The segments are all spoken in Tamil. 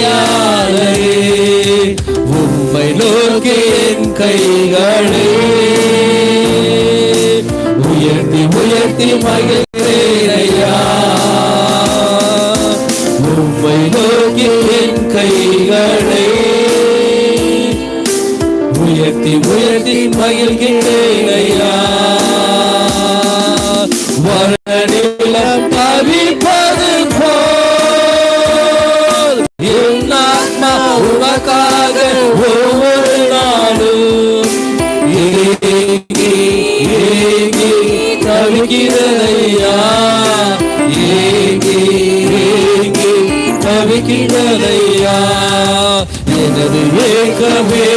உதவியாளரே, உம்மை நோக்கி என் கைகளை உயர்த்தி உயர்த்தி மகிழ்கிறேனையா. உம்மை நோக்கி என் கைகளை உயர்த்தி உயர்த்தி மகிழ்கிறேனையா. வனநிலம் தவிப்பது போல் என் ஆத்மா உமக்காக ஒவ்வொரு நாளும் ஏங்கி ஏங்கி தவிக்கிறதையா. ஏங்கி ஏங்கி தவிக்கிறதையா. எனது ஏக்கமே,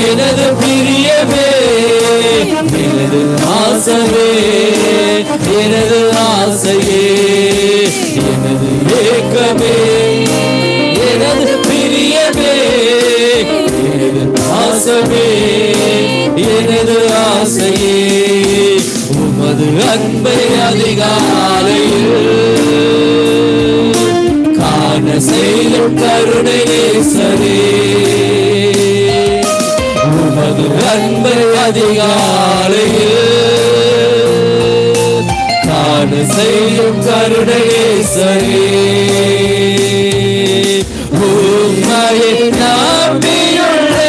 எனது பிரியமே, எனது ஆசையே, எனது ஆசையே, எனது ஏக்கமே, எனது பிரியமே, எனது ஆசையே, எனது ஆசையே, உமது அன்பை அதிகாலையில் காண செய்யும் கருணை நேசரே. உமது அன்பை அதிகாலையில் காண செய்யும் கருணை நேசரே.